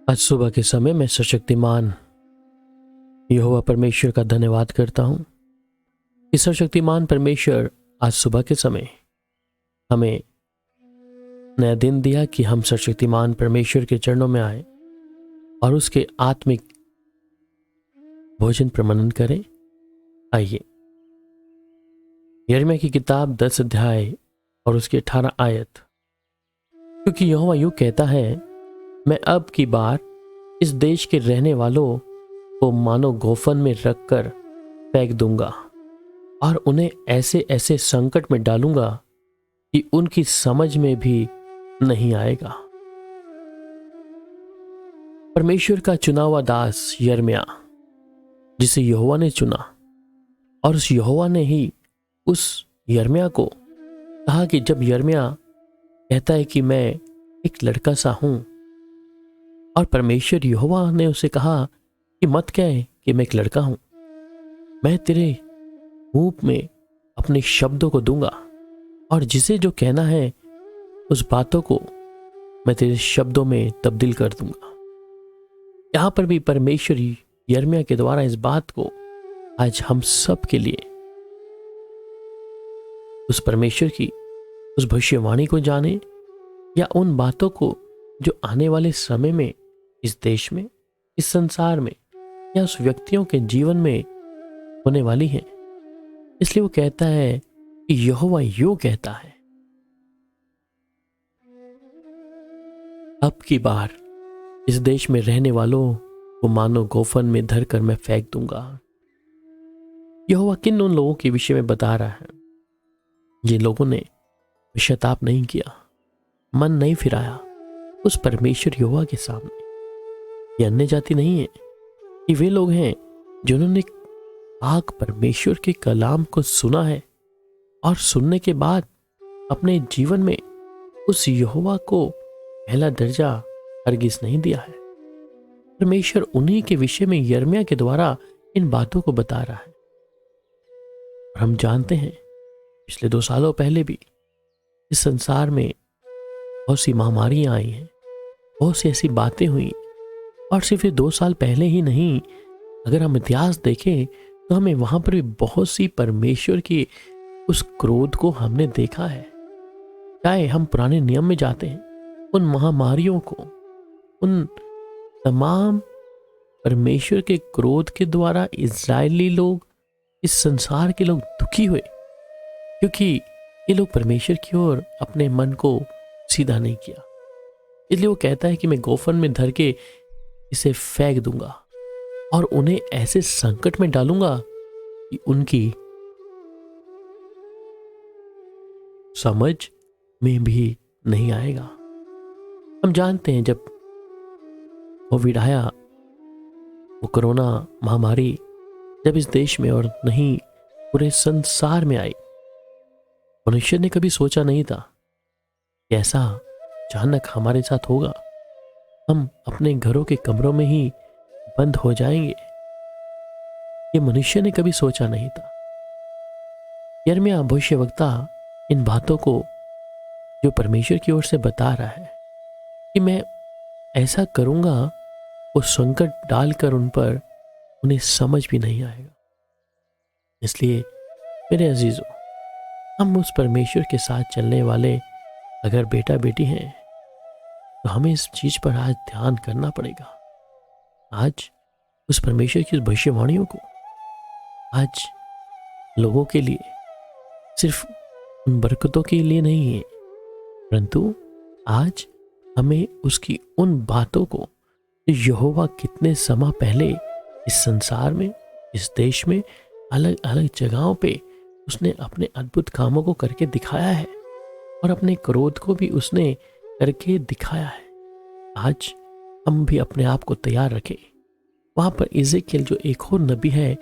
आज सुबह के समय मैं सर्वशक्तिमान यहोवा परमेश्वर का धन्यवाद करता हूँ कि सर्वशक्तिमान परमेश्वर आज सुबह के समय हमें नया दिन दिया कि हम सर्वशक्तिमान परमेश्वर के चरणों में आए और उसके आत्मिक भोजन प्रमाणन करें। आइए यिर्मयाह की किताब 10 अध्याय और उसकी 18 आयत। क्योंकि यहोवा यूं कहता है, मैं अब की बार इस देश के रहने वालों को मानो गोफन में रखकर फेंक दूंगा और उन्हें ऐसे ऐसे संकट में डालूंगा कि उनकी समझ में भी नहीं आएगा। परमेश्वर का चुना हुआ दास यिर्मयाह, जिसे यहोवा ने चुना, और उस यहोवा ने ही उस यिर्मयाह को कहा कि जब यिर्मयाह कहता है कि मैं एक लड़का सा हूं, और परमेश्वर यहोवा ने उसे कहा कि मत कह कि मैं एक लड़का हूं, मैं तेरे मुंह में अपने शब्दों को दूंगा और जिसे जो कहना है उस बातों को मैं तेरे शब्दों में तब्दील कर दूंगा। यहां पर भी परमेश्वर यिर्मयाह के द्वारा इस बात को आज हम सब के लिए उस परमेश्वर की उस भविष्यवाणी को जाने या उन बातों को जो आने वाले समय में इस देश में, इस संसार में या उस व्यक्तियों के जीवन में होने वाली है। इसलिए वो कहता है कि यहोवा यूं कहता है, अब की बार इस देश में रहने वालों को मानो गोफन में धरकर मैं फेंक दूंगा। यहोवा किन उन लोगों के विषय में बता रहा है जिन लोगों ने पश्चाताप नहीं किया, मन नहीं फिराया उस परमेश्वर यहोवा के सामने। ये अन्य जाति नहीं है, ये वे लोग हैं जिन्होंने पाक परमेश्वर के कलाम को सुना है और सुनने के बाद अपने जीवन में उस यहोवा को पहला दर्जा हरगिज नहीं दिया है। परमेश्वर उन्हीं के विषय में यिर्मयाह के द्वारा इन बातों को बता रहा है। और हम जानते हैं पिछले 2 सालों पहले भी इस संसार में बहुत सी महामारियां आई हैं, बहुत सी ऐसी बातें हुई, और सिर्फ ये 2 साल पहले ही नहीं, अगर हम इतिहास देखें तो हमें वहां पर भी बहुत सी परमेश्वर की उस क्रोध को हमने देखा है। चाहे हम पुराने नियम में जाते हैं, उन महामारियों को, उन तमाम परमेश्वर के क्रोध के द्वारा इज़राइली लोग, इस संसार के लोग दुखी हुए क्योंकि ये लोग परमेश्वर की ओर अपने मन को सीधा नहीं किया। इसलिए वो कहता है कि मैं गोफन में धर के इसे फेंक दूंगा और उन्हें ऐसे संकट में डालूंगा कि उनकी समझ में भी नहीं आएगा। हम जानते हैं जब कोविड आया, वो कोरोना महामारी जब इस देश में और नहीं पूरे संसार में आई, मनुष्य ने कभी सोचा नहीं था कि ऐसा अचानक हमारे साथ होगा। हम अपने घरों के कमरों में ही बंद हो जाएंगे। ये मनुष्य ने कभी सोचा नहीं था। यिर्मयाह भविष्यवक्ता इन बातों को जो परमेश्वर की ओर से बता रहा है कि मैं ऐसा करूंगा, वो संकट डालकर उन पर उन्हें समझ भी नहीं आएगा। इसलिए मेरे अजीजों, हम उस परमेश्वर के साथ चलने वाले अगर बेटा बेटी हैं तो हमें इस चीज पर आज ध्यान करना पड़ेगा। आज उस परमेश्वर की भविष्यवाणियों को आज लोगों के लिए, सिर्फ उन बरकतों के लिए नहीं है, परंतु आज हमें उसकी उन बातों को जो यहोवा कितने समय पहले इस संसार में, इस देश में, अलग अलग जगहों पे उसने अपने अद्भुत कामों को करके दिखाया है और अपने क्रोध को भी उसने करके दिखाया है। आज हम भी अपने आप को तैयार रखें। वहां पर इज़ेकियल जो एक और नबी है,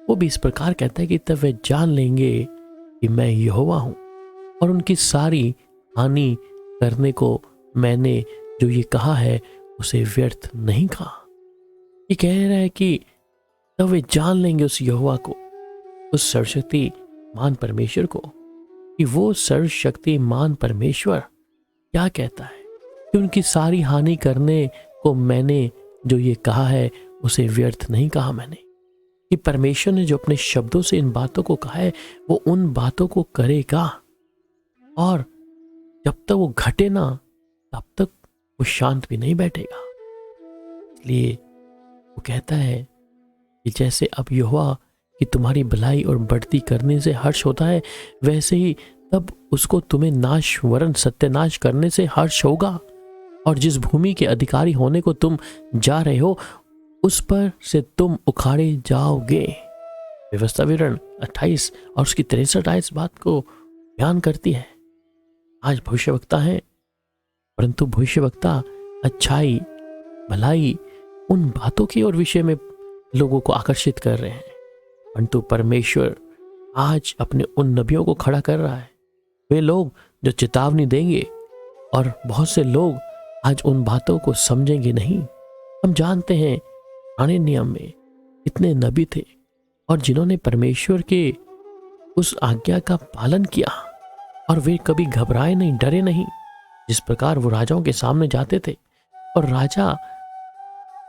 वो भी इस प्रकार कहता है कि तब वे जान लेंगे कि मैं यहोवा हूं और उनकी सारी हानि करने को मैंने जो ये कहा है उसे व्यर्थ नहीं कहा। ये कह रहा है कि तब वे जान लेंगे उस यहोवा को, उस सर्वशक्तिमान परमेश्वर को, कि वो सर्वशक्तिमान परमेश्वर क्या कहता है कि उनकी सारी हानि करने को मैंने जो ये कहा है उसे व्यर्थ नहीं कहा मैंने, कि परमेश्वर ने जो अपने शब्दों से इन बातों को कहा है वो उन बातों को करेगा, और जब तक वो घटे ना तब तक वो शांत भी नहीं बैठेगा। इसलिए वो कहता है कि जैसे अब यहोवा कि तुम्हारी भलाई और बढ़ती करने से हर्ष होता है, वैसे ही तब उसको तुम्हें नाश वरन सत्यानाश करने से हर्ष होगा। और जिस भूमि के अधिकारी होने को तुम जा रहे हो उस पर से तुम उखाड़े जाओगे। व्यवस्था विवरण 28 और उसकी 63 आयत इस बात को बयान करती है। आज भविष्यवक्ता है, परंतु भविष्यवक्ता अच्छाई भलाई उन बातों की और विषय में लोगों को आकर्षित कर रहे हैं, परंतु परमेश्वर आज अपने उन नबियों को खड़ा कर रहा है, वे लोग जो चेतावनी देंगे, और बहुत से लोग आज उन बातों को समझेंगे नहीं। हम जानते हैं पुराने नियम में इतने नबी थे और जिन्होंने परमेश्वर के उस आज्ञा का पालन किया, और वे कभी घबराए नहीं, डरे नहीं। जिस प्रकार वो राजाओं के सामने जाते थे और राजा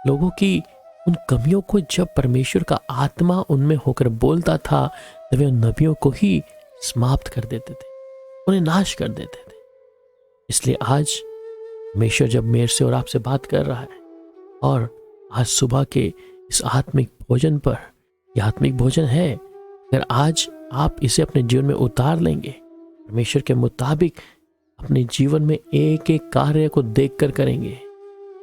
लोगों की उन कमियों को जब परमेश्वर का आत्मा उनमें होकर बोलता था तब वे उन नबियों को ही समाप्त कर देते थे, उन्हें नाश कर देते थे। इसलिए आज परमेश्वर जब मेरे से और आपसे बात कर रहा है, और आज सुबह के इस आत्मिक भोजन पर, यह आत्मिक भोजन है, अगर आज आप इसे अपने जीवन में उतार लेंगे, परमेश्वर के मुताबिक अपने जीवन में एक एक कार्य को देखकर करेंगे,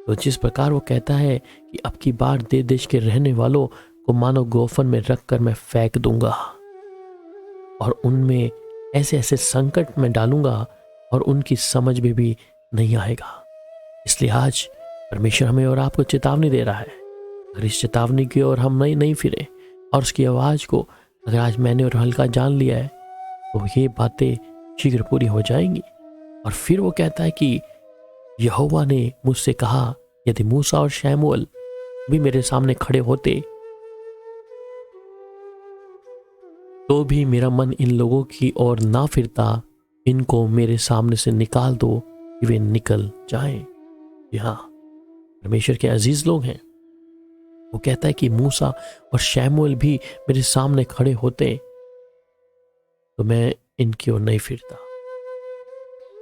तो जिस प्रकार वो कहता है कि अब की बार देश के रहने वालों को मानो गोफन में रखकर मैं फेंक दूंगा, और उनमें ऐसे ऐसे संकट में डालूंगा और उनकी समझ में भी नहीं आएगा। इसलिए आज परमेश्वर हमें और आपको चेतावनी दे रहा है। अगर इस चेतावनी की ओर हम नहीं फिरे और उसकी आवाज को अगर आज मैंने और हल्का जान लिया है, तो ये बातें शीघ्र पूरी हो जाएंगी। और फिर वो कहता है कि यहोवा ने मुझसे कहा, यदि मूसा और शमूएल भी मेरे सामने खड़े होते तो भी मेरा मन इन लोगों की ओर ना फिरता, इनको मेरे सामने से निकाल दो कि वे निकल जाएं। यहाँ परमेश्वर के अजीज लोग हैं। वो कहता है कि मूसा और शमूएल भी मेरे सामने खड़े होते तो मैं इनकी ओर नहीं फिरता,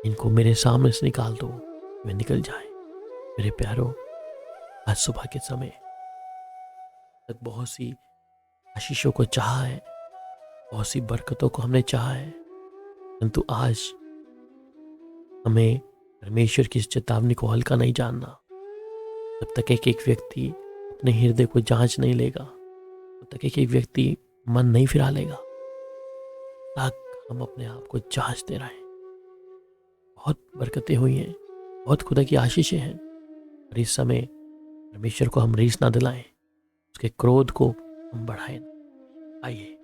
इनको मेरे सामने से निकाल दो, वे निकल जाए। मेरे प्यारों, आज सुबह के समय तक बहुत सी आशीषों को चाहा है, बहुत सी बरकतों को हमने चाहा है, परंतु आज हमें परमेश्वर की इस चेतावनी को हल्का नहीं जानना। जब तक एक एक व्यक्ति अपने हृदय को जांच नहीं लेगा, तब तक एक एक व्यक्ति मन नहीं फिरा लेगा, तक हम अपने आप को जांचते रहें। बहुत बरकतें हुई हैं, बहुत खुदा की आशीषें हैं, और इस समय परमेश्वर को हम रीस ना दिलाएं, उसके क्रोध को हम बढ़ाएं। आइए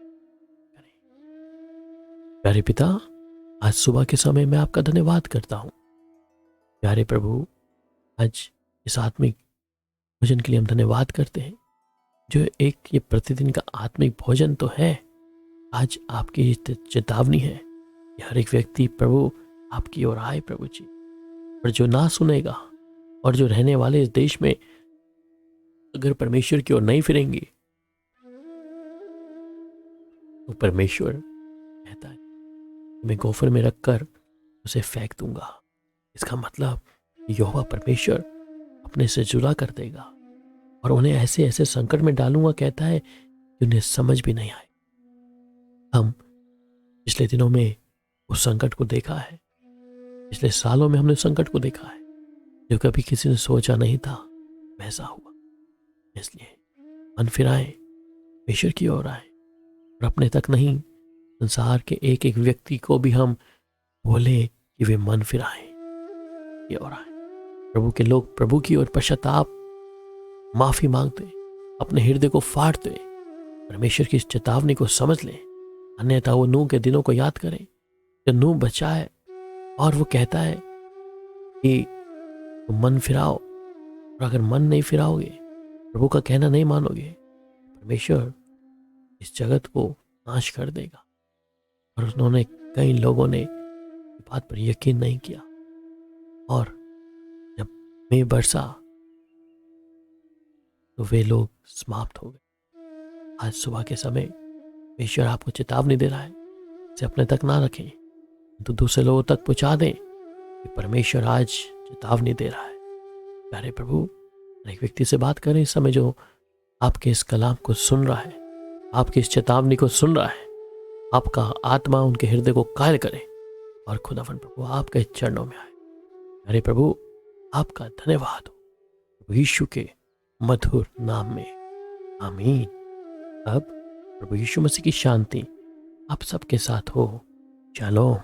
करें। प्यारे पिता, आज सुबह के समय मैं आपका धन्यवाद करता हूं। प्यारे प्रभु, आज इस आत्मिक भोजन के लिए हम धन्यवाद करते हैं, जो एक ये प्रतिदिन का आत्मिक भोजन तो है, आज आपकी चेतावनी है कि हर एक व्यक्ति प्रभु आपकी ओर आए प्रभु जी। और जो ना सुनेगा और जो रहने वाले इस देश में अगर परमेश्वर की ओर नहीं फिरेंगे, तो परमेश्वर कहता है मैं गोफर में रखकर उसे फेंक दूंगा। इसका मतलब यहोवा परमेश्वर अपने से जुदा कर देगा और उन्हें ऐसे ऐसे संकट में डालूंगा, कहता है कि उन्हें समझ भी नहीं आए। हम पिछले दिनों में उस संकट को देखा है, पिछले सालों में हमने संकट को देखा है, जो कभी किसी ने सोचा नहीं था वैसा हुआ। इसलिए मन फिराएं, परमेश्वर की ओर आए, और अपने तक नहीं, संसार के एक एक व्यक्ति को भी हम बोले कि वे मन फिराएं, की ओर आए। प्रभु के लोग प्रभु की ओर पश्चाताप, माफी मांगते, अपने हृदय को फाड़ते, परमेश्वर की इस चेतावनी को समझ लें। अन्यथा वो नूह के दिनों को याद करें, जो नूह बचा है, और वो कहता है कि तुम मन फिराओ, और अगर मन नहीं फिराओगे, प्रभु का कहना नहीं मानोगे, परमेश्वर इस जगत को नाश कर देगा। और उन्होंने, कई लोगों ने इस बात पर यकीन नहीं किया, और जब मैं बरसा तो वे लोग समाप्त हो गए। आज सुबह के समय ईश्वर आपको चेतावनी दे रहा है, इसे अपने तक ना रखें तो दूसरे लोगों तक पहुंचा दें कि परमेश्वर आज चेतावनी दे रहा है। प्यारे प्रभु, एक व्यक्ति से बात करें इस समय जो आपके इस कलाम को सुन रहा है, आपकी इस चेतावनी को सुन रहा है। आपका आत्मा उनके हृदय को कायल करे और खुदावन प्रभु आपके चरणों में आए। अरे प्रभु, आपका धन्यवाद हो प्रभु यीशु के मधुर नाम में, आमीन। अब प्रभु यीशु मसीह की शांति आप सबके साथ हो। शालोम।